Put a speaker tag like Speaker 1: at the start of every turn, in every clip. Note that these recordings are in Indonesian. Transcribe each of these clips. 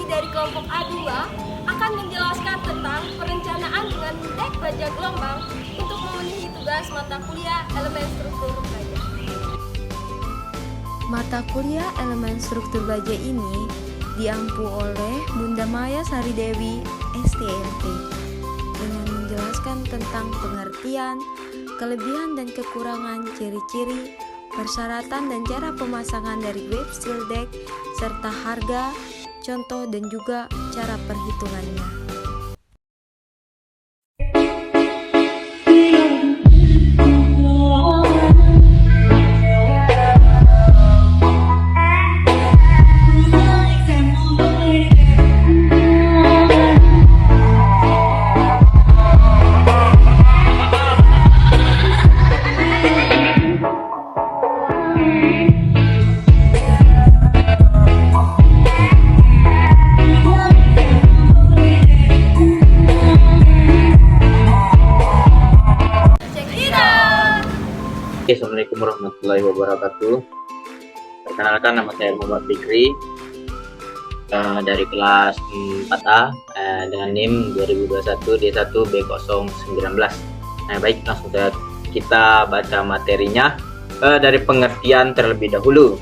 Speaker 1: dari kelompok A2 akan menjelaskan tentang perencanaan dengan dek baja gelombang untuk memenuhi tugas mata kuliah elemen struktur baja.
Speaker 2: Mata kuliah elemen struktur baja ini diampu oleh Bunda Maya Sari Dewi, STMT, dengan menjelaskan tentang pengertian, kelebihan dan kekurangan, ciri-ciri, persyaratan dan cara pemasangan dari web steel deck, serta harga, contoh dan juga cara perhitungannya.
Speaker 3: Assalamualaikum warahmatullahi wabarakatuh. Perkenalkan, nama saya Muhammad Fikri dari kelas 4A dengan NIM 2021 D1 B019. Baik, langsung saja kita baca materinya. Dari pengertian terlebih dahulu.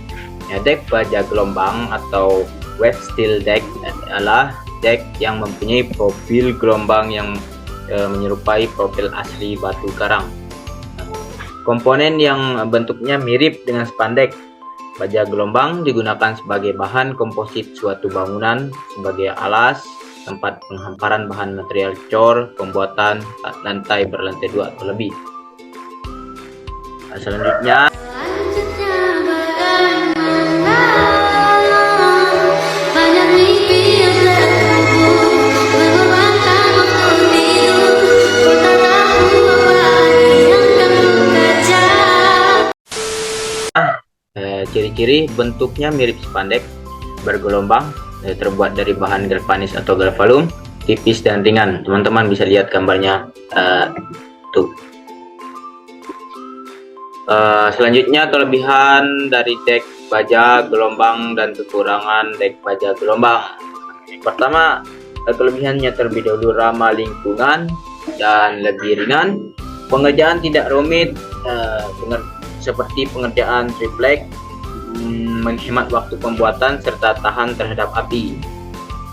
Speaker 3: Dek baja gelombang atau wet steel deck adalah dek yang mempunyai profil gelombang yang menyerupai profil asli batu karang. Komponen yang bentuknya mirip dengan spandek. Baja gelombang digunakan sebagai bahan komposit suatu bangunan, sebagai alas, tempat penghamparan bahan material cor, pembuatan lantai berlantai 2 atau lebih. Selanjutnya, ciri-ciri bentuknya mirip spandek, bergelombang, terbuat dari bahan galvanis atau galvalum, tipis dan ringan. Teman-teman bisa lihat gambarnya tuh. Selanjutnya, kelebihan dari dek baja gelombang dan kekurangan dek baja gelombang. Yang pertama, kelebihannya terlebih dahulu ramah lingkungan dan lebih ringan. Pengerjaan tidak rumit, seperti pengerjaan triplek, menghemat waktu pembuatan serta tahan terhadap api.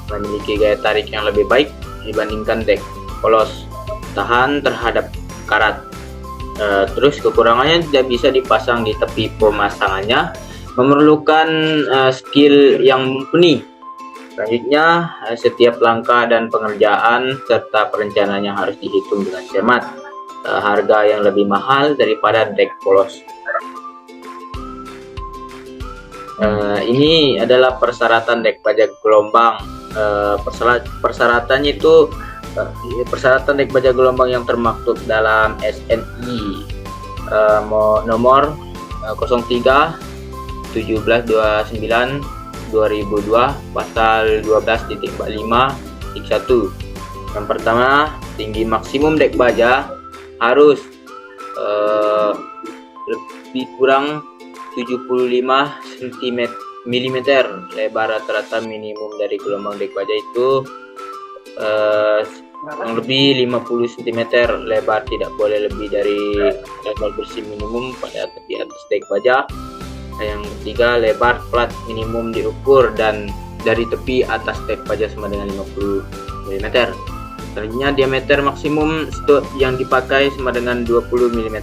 Speaker 3: Memiliki gaya tarik yang lebih baik dibandingkan dek polos, tahan terhadap karat. Terus kekurangannya tidak bisa dipasang di tepi pemasangannya, memerlukan skill yang mumpuni. Selanjutnya, setiap langkah dan pengerjaan serta perencanaannya harus dihitung dengan cermat. Harga yang lebih mahal daripada dek polos. Ini adalah persyaratan dek baja gelombang. Persyaratannya itu persyaratan dek baja gelombang yang termaktub dalam SNI nomor 03 1729 2002 pasal 12.45 titik 1. Yang pertama, tinggi maksimum dek baja harus lebih kurang 75 mm. Lebar rata-rata minimum dari gelombang dek baja itu kurang lebih 50 cm. Lebar tidak boleh lebih dari lebar bersih minimum pada tepi atas dek baja. Yang ketiga, lebar plat minimum diukur dan dari tepi atas dek baja sama dengan 50 mm. Selanjutnya, diameter maksimum stud yang dipakai sama dengan 20 mm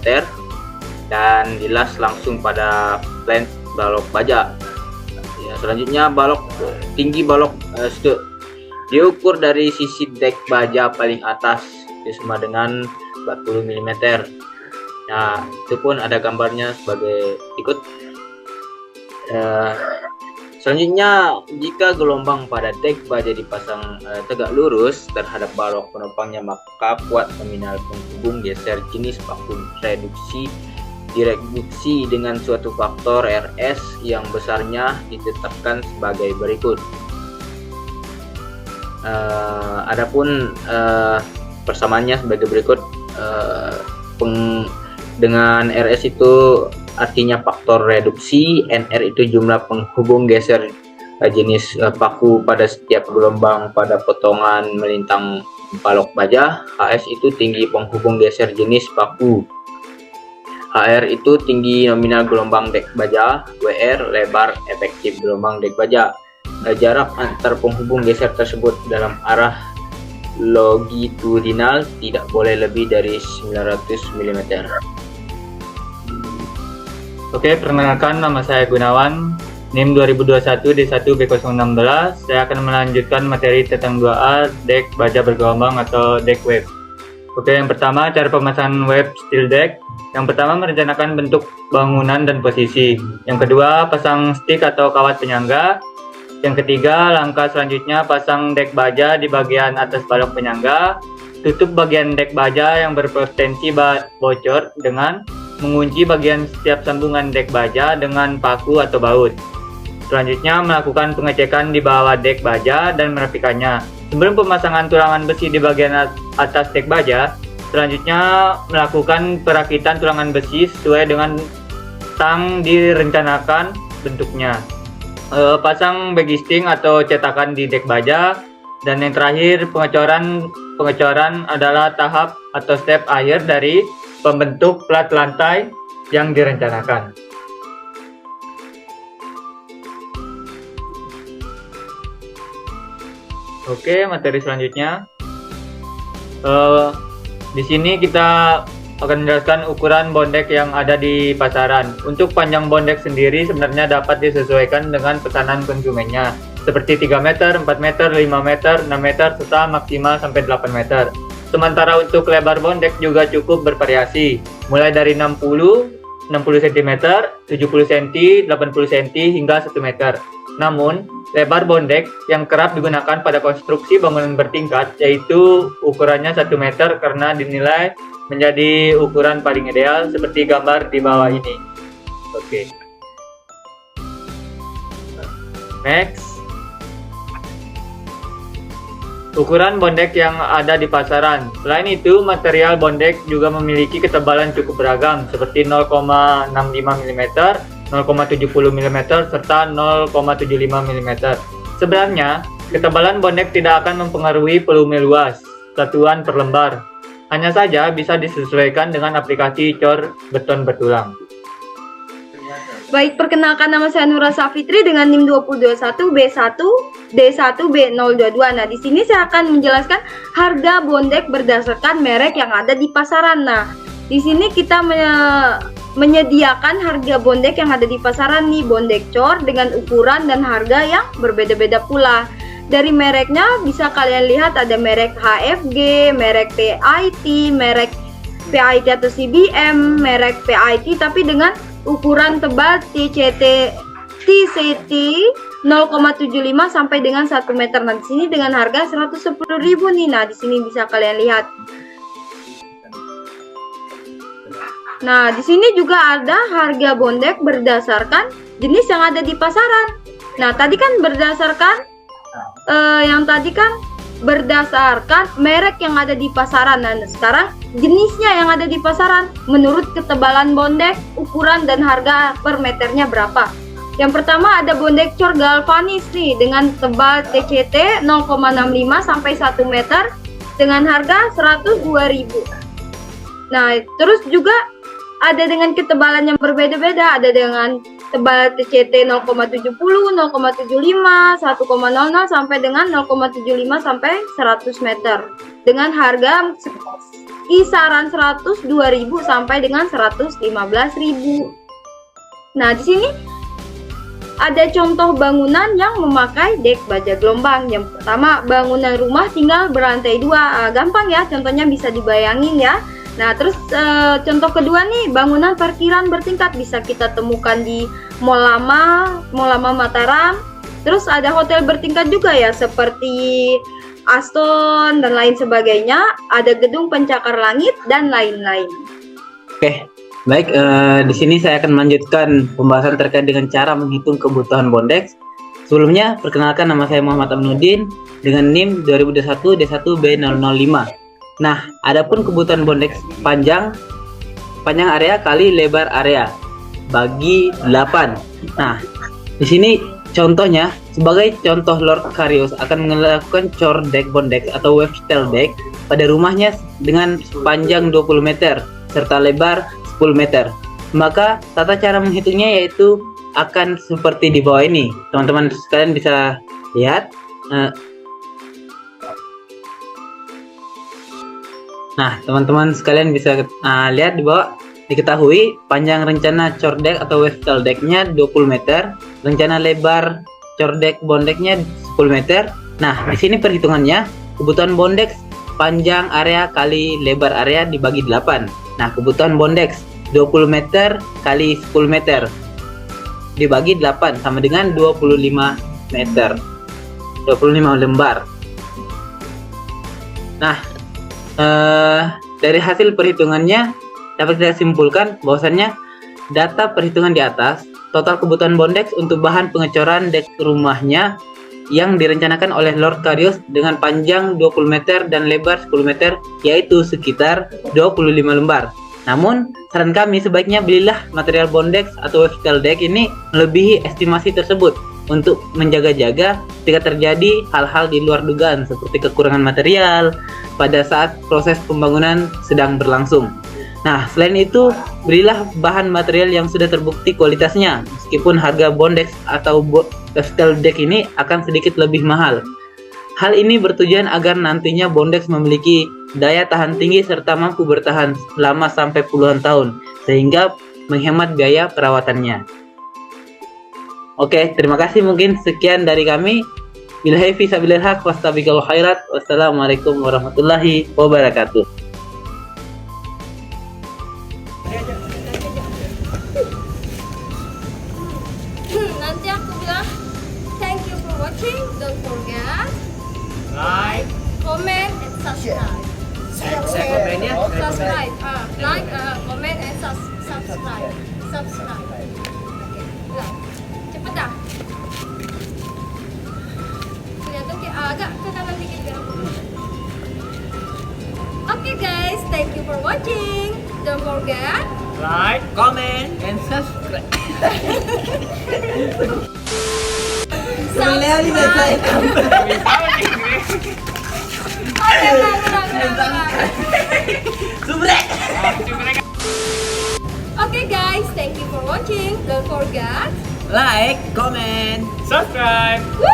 Speaker 3: dan dilas langsung pada flange balok baja. Selanjutnya, tinggi balok stud diukur dari sisi dek baja paling atas sama dengan 40 mm. Nah, itu pun ada gambarnya sebagai berikut. Selanjutnya, jika gelombang pada dek baja dipasang tegak lurus terhadap balok penopangnya, maka kuat nominal penghubung geser jenis vakum direduksi dengan suatu faktor RS yang besarnya ditetapkan sebagai berikut. Adapun persamaannya sebagai berikut. Dengan RS itu artinya faktor reduksi, NR itu jumlah penghubung geser jenis paku pada setiap gelombang pada potongan melintang balok baja. HS itu tinggi penghubung geser jenis paku. HR itu tinggi nominal gelombang dek baja. WR lebar efektif gelombang dek baja. Jarak antar penghubung geser tersebut dalam arah longitudinal tidak boleh lebih dari 900 mm.
Speaker 4: Oke, perkenalkan, nama saya Gunawan, NIM 2021D1B016. Saya akan melanjutkan materi tentang 2A, dek baja bergelombang atau dek wave. Oke, yang pertama, cara pemasangan wave steel deck. Yang pertama, merencanakan bentuk bangunan dan posisi. Yang kedua, pasang stick atau kawat penyangga. Yang ketiga, langkah selanjutnya pasang dek baja di bagian atas balok penyangga. Tutup bagian dek baja yang berpotensi bocor dengan mengunci bagian setiap sambungan dek baja dengan paku atau baut. Selanjutnya, melakukan pengecekan di bawah dek baja dan merapikannya. Sebelum pemasangan tulangan besi di bagian atas dek baja, selanjutnya melakukan perakitan tulangan besi sesuai dengan tang direncanakan bentuknya. Pasang bagisting atau cetakan di dek baja. Dan yang terakhir, pengecoran adalah tahap atau step akhir dari pembentuk plat lantai yang direncanakan. Oke, materi selanjutnya. Di sini kita akan menjelaskan ukuran bondek yang ada di pasaran. Untuk panjang bondek sendiri sebenarnya dapat disesuaikan dengan pesanan konsumennya, seperti 3 meter, 4 meter, 5 meter, 6 meter, serta maksimal sampai 8 meter. Sementara untuk lebar bondek juga cukup bervariasi, mulai dari 60 cm, 70 cm, 80 cm, hingga 1 meter. Namun, lebar bondek yang kerap digunakan pada konstruksi bangunan bertingkat, yaitu ukurannya 1 meter karena dinilai menjadi ukuran paling ideal seperti gambar di bawah ini. Oke. Next. Ukuran bondek yang ada di pasaran. Selain itu, material bondek juga memiliki ketebalan cukup beragam seperti 0,65 mm, 0,70 mm, serta 0,75 mm. Sebenarnya, ketebalan bondek tidak akan mempengaruhi volume luas satuan per lembar. Hanya saja bisa disesuaikan dengan aplikasi cor beton bertulang.
Speaker 1: Baik, perkenalkan, nama saya Nura Safitri dengan NIM 2021B1D1B022. Nah, di sini saya akan menjelaskan harga bondek berdasarkan merek yang ada di pasaran. Nah, di sini kita menyediakan harga bondek yang ada di pasaran nih, bondek cor dengan ukuran dan harga yang berbeda-beda pula. Dari mereknya bisa kalian lihat ada merek HFG, merek PIT, merek PIT atau CBM, merek PIT tapi dengan ukuran tebal TCT 0,75 sampai dengan 1 meter. Nah, di sini dengan harga 110.000 nih. Nah, di sini bisa kalian lihat. Nah, di sini juga ada harga bondek berdasarkan jenis yang ada di pasaran. Nah, tadi kan berdasarkan berdasarkan merek yang ada di pasaran. Nah, sekarang jenisnya yang ada di pasaran menurut ketebalan bondek, ukuran dan harga per meternya berapa. Yang pertama ada bondek cor galvanis nih dengan tebal TCT 0,65 sampai 1 meter dengan harga 102.000. Nah, terus juga ada dengan ketebalan yang berbeda-beda, ada dengan tebal TCT 0,70, 0,75, 1,00 sampai dengan 0,75 sampai 100 meter dengan harga kisaran 102.000 sampai dengan 115.000. Nah, di sini ada contoh bangunan yang memakai dek baja gelombang. Yang pertama, bangunan rumah tinggal berlantai 2. Gampang ya, contohnya bisa dibayangin ya. Nah, terus contoh kedua nih, bangunan parkiran bertingkat bisa kita temukan di Mall Lama Mataram. Terus ada hotel bertingkat juga ya, seperti Aston dan lain sebagainya. Ada gedung pencakar langit dan lain-lain.
Speaker 3: Oke, baik. Di sini saya akan melanjutkan pembahasan terkait dengan cara menghitung kebutuhan bondek. Sebelumnya, perkenalkan, nama saya Muhammad Aminuddin dengan NIM 2021D1B005. Nah, adapun kebutuhan bondek panjang area kali lebar area bagi 8. Nah, di sini Contohnya, sebagai contoh Lord Carius akan melakukan core deck bondex atau web style deck pada rumahnya dengan panjang 20 meter serta lebar 10 meter. Maka tata cara menghitungnya yaitu akan seperti di bawah ini. Teman-teman sekalian bisa lihat. Nah, teman-teman sekalian bisa lihat di bawah. Diketahui panjang rencana core deck atau web style decknya 20 meter, rencana lebar core deck bondexnya 10 meter. Nah, di sini perhitungannya kebutuhan bondex panjang area kali lebar area dibagi 8. Nah, kebutuhan bondex 20 meter kali 10 meter dibagi 8 sama dengan 25 meter. 25 lembar. Nah, dari hasil perhitungannya dapat kita simpulkan bahwasannya data perhitungan di atas, total kebutuhan bondex untuk bahan pengecoran deck rumahnya yang direncanakan oleh Lord Carius dengan panjang 20 meter dan lebar 10 meter yaitu sekitar 25 lembar. Namun, saran kami sebaiknya belilah material bondex atau web style deck ini melebihi estimasi tersebut untuk menjaga-jaga jika terjadi hal-hal di luar dugaan seperti kekurangan material pada saat proses pembangunan sedang berlangsung. Nah, selain itu, belilah bahan material yang sudah terbukti kualitasnya, meskipun harga bondex atau web style deck ini akan sedikit lebih mahal. Hal ini bertujuan agar nantinya bondex memiliki daya tahan tinggi serta mampu bertahan lama sampai puluhan tahun, sehingga menghemat biaya perawatannya. Oke, terima kasih, mungkin sekian dari kami. Billahi fi sabilil haq wastabiqul khairat. Wassalamualaikum warahmatullahi wabarakatuh.
Speaker 5: Nanti aku bilang thank you for watching. Don't forget
Speaker 6: Like,
Speaker 5: comment and subscribe.
Speaker 6: share komennya.
Speaker 5: Subscribe. Like, comment and subscribe. Subscribe. Oke. Bilang. Cepet dah. Kelihatan kayak agak ke kanan dikit ya. Okay guys, thank you for watching. Don't forget
Speaker 6: Like, comment, and subscribe.
Speaker 5: subscribe. Oke, ulang. Okay guys, thank you for watching. Don't forget.
Speaker 6: Like, comment, subscribe.
Speaker 5: Woo!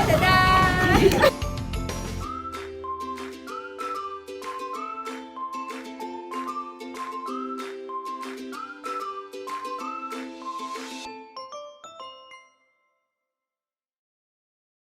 Speaker 5: Dadah!